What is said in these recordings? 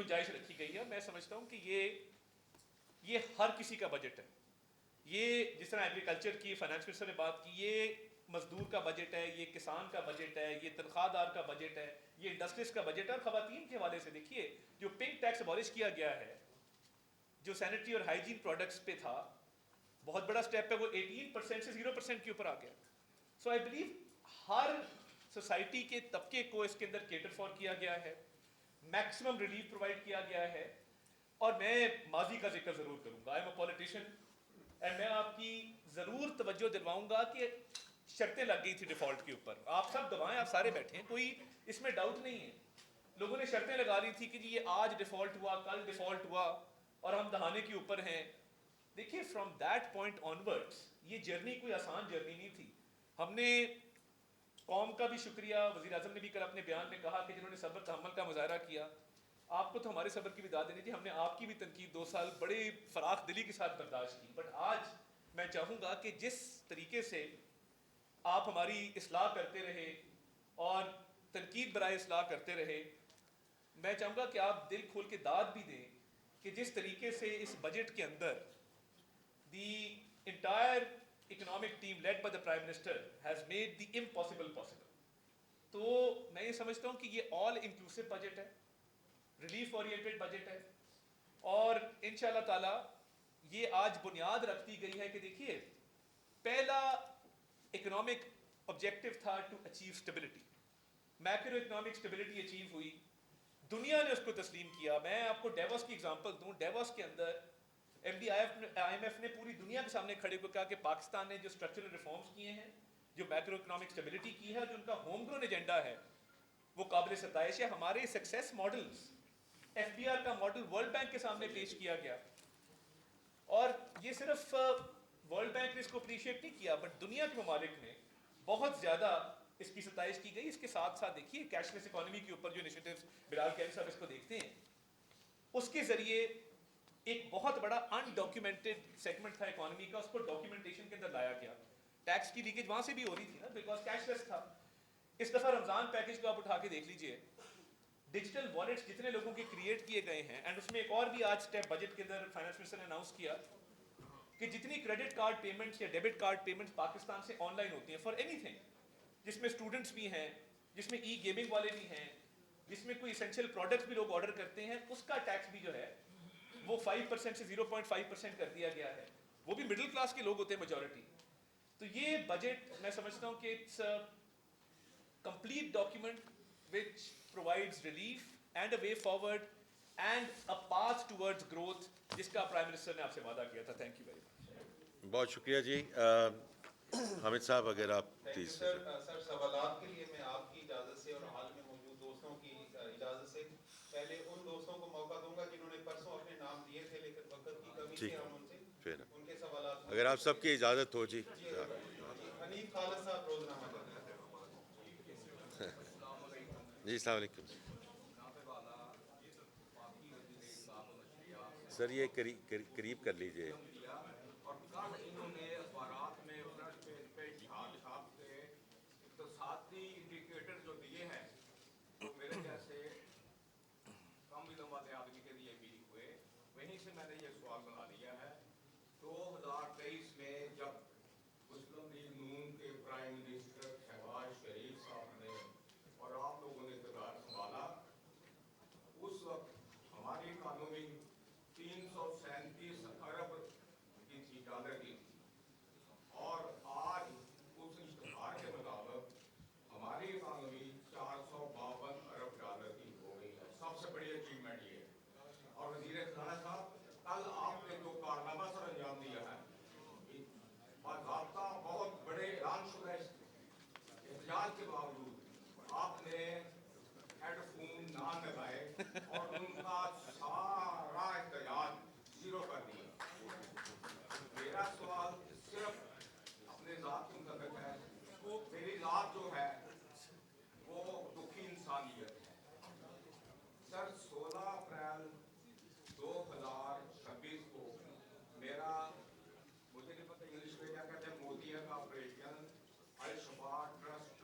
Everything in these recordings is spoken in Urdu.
گنجائش رکھی گئی ہے. میں سمجھتا ہوں کہ یہ ہر کسی کا بجٹ ہے. یہ جس طرح ایگریکلچر کی فائنانس منسٹر نے بات کی, یہ مزدور کا بجٹ ہے, یہ کسان کا بجٹ ہے, یہ تنخواہ دار کا بجٹ ہے, یہ انڈسٹریز کا بجٹ ہے. اور خواتین کے حوالے سے دیکھیے جو پنک ٹیکس ابالش کیا گیا ہے, جو سینیٹری اور ہائیجین پروڈکٹس پہ تھا, بہت بڑا سٹیپ ہے, وہ 18% سے 0% کے اوپر آ گیا. سو آئی بلیو ہر سوسائٹی کے طبقے کو اس کے اندر کیٹر فار کیا گیا ہے, میکسیمم ریلیف پرووائڈ کیا گیا ہے. اور میں ماضی کا ذکر ضرور کروں گا, I am a politician, and میں آپ کی ضرور توجہ دلواؤں گا کہ شرطیں لگ گئی تھی ڈیفالٹ کے اوپر. آپ سب دبائیں, آپ سارے بیٹھے ہیں, کوئی اس میں ڈاؤٹ نہیں ہے. لوگوں نے شرطیں لگا لی تھی کہ جی یہ آج ڈیفالٹ ہوا, کل ڈیفالٹ ہوا اور ہم دہانے کے اوپر ہیں. دیکھیے فرام دیٹ پوائنٹ آنورڈس یہ جرنی کوئی آسان جرنی نہیں تھی. ہم نے قوم کا بھی شکریہ, وزیر اعظم نے بھی کل اپنے بیان میں کہا کہ جنہوں نے صبر تحمل کا مظاہرہ کیا. آپ کو تو ہمارے صبر کی بھی داد دینی تھی, ہم نے آپ کی بھی تنقید 2 سال بڑے فراخ دلی کے ساتھ برداشت کی. بٹ آج میں چاہوں گا کہ جس طریقے سے آپ ہماری اصلاح کرتے رہے اور تنقید برائے اصلاح کرتے رہے, میں چاہوں گا کہ آپ دل کھول کے داد بھی دیں کہ جس طریقے سے اس بجٹ کے اندر the entire economic team led by the prime minister has made the impossible possible. تو میں یہ سمجھتا ہوں کہ یہ آل انکلوسیو بجٹ ہے, ریلیف اورینٹڈ بجٹ ہے, اور انشاءاللہ تعالی یہ آج بنیاد رکھ دی گئی ہے کہ دیکھیے پہلا اکنامک آبجیکٹو تھا to achieve stability. Macro economic stability achieve ہوئی, دنیا نے اس کو تسلیم کیا. میں آپ کو ڈیوس کی اگزامپل دوں, ڈیوس کے اندر M D I M F نے پوری دنیا کے سامنے کھڑے ہو کہا کہ پاکستان نے جو اسٹرکچرل ریفارمز کیے ہیں, جو میکرو اکنامک اسٹیبلٹی کی ہے, اور جو ان کا ہوم گرون ایجنڈا ہے, وہ قابل ستائش ہے. ہمارے success models, F B R کا ماڈل ورلڈ بینک کے سامنے پیش کیا گیا, اور یہ صرف ورلڈ بینک نے اس کو اپریشیٹ نہیں کیا بٹ دنیا کے ممالک نے بہت زیادہ اس کی ستائش کی گئی. اس کے ساتھ ساتھ دیکھیے کیش لیس اکانومی کے اوپر جو انیشیٹوز بلال کیری صاحب اس کو دیکھتے ہیں, اس کے ذریعے ایک بہت بڑا ان ڈاکیومنٹڈ سیگمنٹ تھا اکانومی کا, اس کو ڈاکیومنٹیشن کے اندر لایا گیا. ٹیکس کی لیکیج وہاں سے بھی ہو رہی تھی نا, بیکاز کیش لیس تھا. اس دفعہ رمضان پیکج کو آپ اٹھا کے دیکھ لیجئے, ڈیجیٹل والیٹس جتنے لوگوں کے کریٹ کیے گئے ہیں, اینڈ اس میں ایک اور بھی آج اسٹیپ بجٹ کے اندر فائنانس منسٹر نے اناؤنس کیا کہ جتنی کریڈٹ کارڈ پیمنٹس یا ڈیبٹ کارڈ پیمنٹس پاکستان سے آن لائن ہوتی ہیں فار اینی تھنگ, جس میں اسٹوڈنٹس بھی ہیں, جس میں ای گیمنگ والے بھی ہیں, جس میں کوئی اسینشیل پروڈکٹس بھی لوگ آرڈر کرتے ہیں, اس کا ٹیکس بھی جو ہے وہ 5% سے 0.5% کر دیا گیا ہے. وہ بھی مڈل کلاس کے لوگ ہوتے ہیں میجورٹی. تو یہ بجٹ میں سمجھتا ہوں کہ it's complete document which provides relief and a way forward and a path towards growth, جس کا پرائم منسٹر نے آپ سے وعدہ کیا تھا. Thank you very much. بہت شکریہ جی. حامد صاحب اگر آپ پلیز. سر سوالات کے لیے میں آپ کی اجازت سے اور حال میں موجود دوستوں کی اجازت سے پہلے ان دوستوں کو موقع دوں گا جنہوں نے پرسوں اپنے نام دیے تھے لیکن وقت کی کمی سے ہم ان سے ان کے سوالات, اگر آپ سب کی اجازت ہو. جی حنیف خالد صاحب روزنامہ کرتے ہیں. جی السلام علیکم سر, یہ قریب کر لیجئے. اور کل انہوں نے اخبارات میں فرنٹ پیج پہ جہاد صاحب کے اقتصادی انڈیکیٹر جو دیے ہیں وہ میرے جیسے کم علم والے آدمی کے لیے بھی ہوئے. وہیں سے میں نے یہ سوال بنا لیا ہے. 2023 میں جب مسلم لیگ نون کے پرائم منسٹر شہباز شریف صاحب نے اور آپ لوگوں نے اقتدار سنبھالا, اس وقت ہماری اکانومی 337 ارب کی تھی, ڈالر کی تھی, اور آج اس اشتہار کے مطابق ہماری اکانومی 452 ارب ڈالر کی ہو گئی ہے. سب سے بڑی اچیومنٹ یہ ہے. اور وزیر خزانہ صاحب, کل آپ نے جو کارنامہ سر انجام دیا ہے, باضابطہ بہت بڑے اعلان شدہ احتجاج کے باوجود آپ نے ہیڈ فون نہ لگائے اور ان کا سارا احتجاج زیرو کر دیا. میرا سوال صرف اپنے ذات کے متعلق ہے. میری ذات جو ہے وہ دکھی انسانیت ہے. سر 16 اپریل 2026 کو میرا, مجھے نہیں پتہ انگلش میں کیا کہتے ہیں, مودیا کا operation Alshifa trust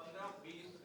15-20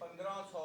1500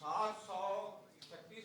736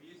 20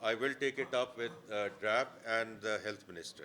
I will take it up with DRAP and the health minister.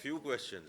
Few questions.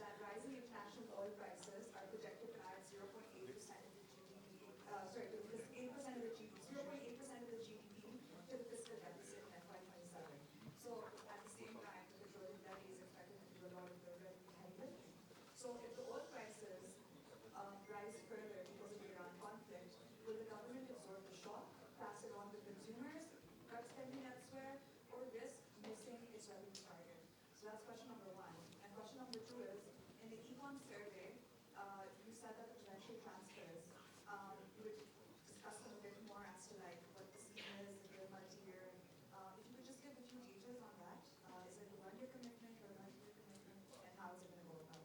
That rising international oil prices are projected to add 0.8% of the GDP, sorry, to this 8% of the GDP, 0.8% of the GDP to the fiscal deficit in FY27. So at the same time, the petroleum levy is expected to do a lot of the revenue heavy lifting. So if the oil prices rise further because of the Iran conflict, will the government absorb the shock, pass it on to consumers, cut spending elsewhere, or risk missing its revenue target? So that's question number one. And question number two is, in the econ survey, you said that the potential transfers, you would discuss them a bit more as to like what the scheme is, if you're multi-year. If you could just give a few details on that. Is it a one-year commitment or a multi-year commitment, and how is it going to go about?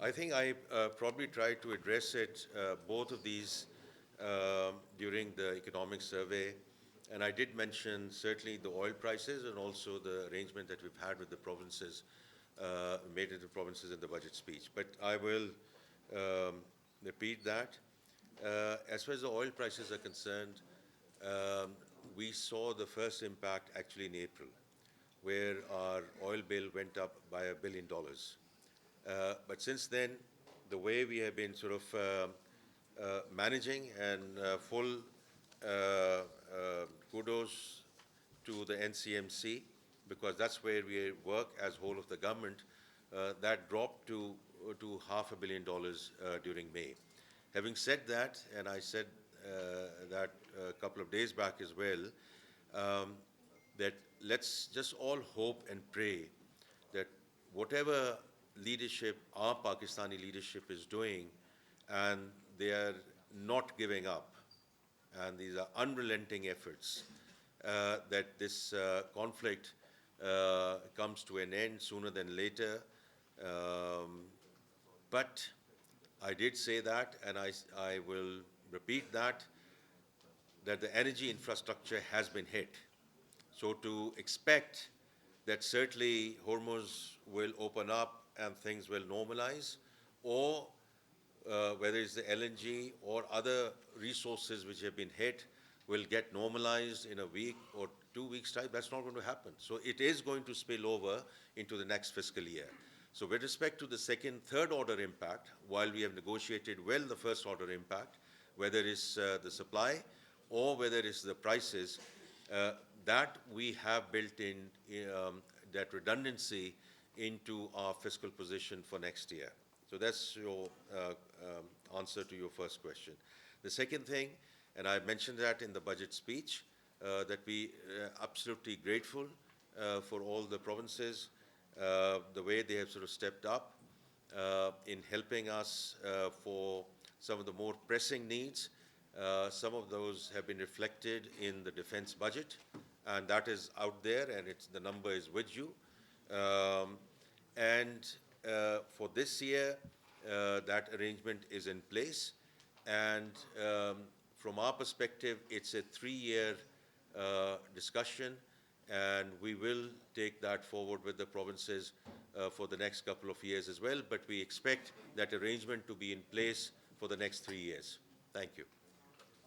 I think I probably tried to address it, both of these, during the economic survey. And I did mention certainly the oil prices and also the arrangement that we've had with the provinces, made in the provinces in the budget speech. But I will repeat that. As far as the oil prices are concerned, we saw the first impact actually in April, where our oil bill went up by $1 billion. But since then, the way we have been sort of managing, and full kudos to the NCMC, because that's where we work as whole of the government, that dropped to $500 million during May. Having said that, and I said that a couple of days back as well, that let's just all hope and pray that whatever leadership, our Pakistani leadership is doing, and they are not giving up, and these are unrelenting efforts, that this conflict comes to an end sooner than later. But I did say that, and I will repeat that the energy infrastructure has been hit. So to expect that certainly Hormuz will open up and things will normalize, or whether it's the LNG or other resources which have been hit will get normalized in a week or 2 weeks' time, that's not going to happen. So it is going to spill over into the next fiscal year. So with respect to the second, third order impact, while we have negotiated well the first order impact, whether it's the supply or whether it's the prices, that we have built in that redundancy into our fiscal position for next year. So that's your answer to your first question. The second thing, and I mentioned that in the budget speech, that we are absolutely grateful for all the provinces, the way they have sort of stepped up in helping us for some of the more pressing needs. Some of those have been reflected in the defense budget, and that is out there, and the number is with you. And for this year, that arrangement is in place. And from our perspective, it's a 3-year discussion, and we will take that forward with the provinces for the next couple of years as well. But we expect that arrangement to be in place for the next 3 years. Thank you.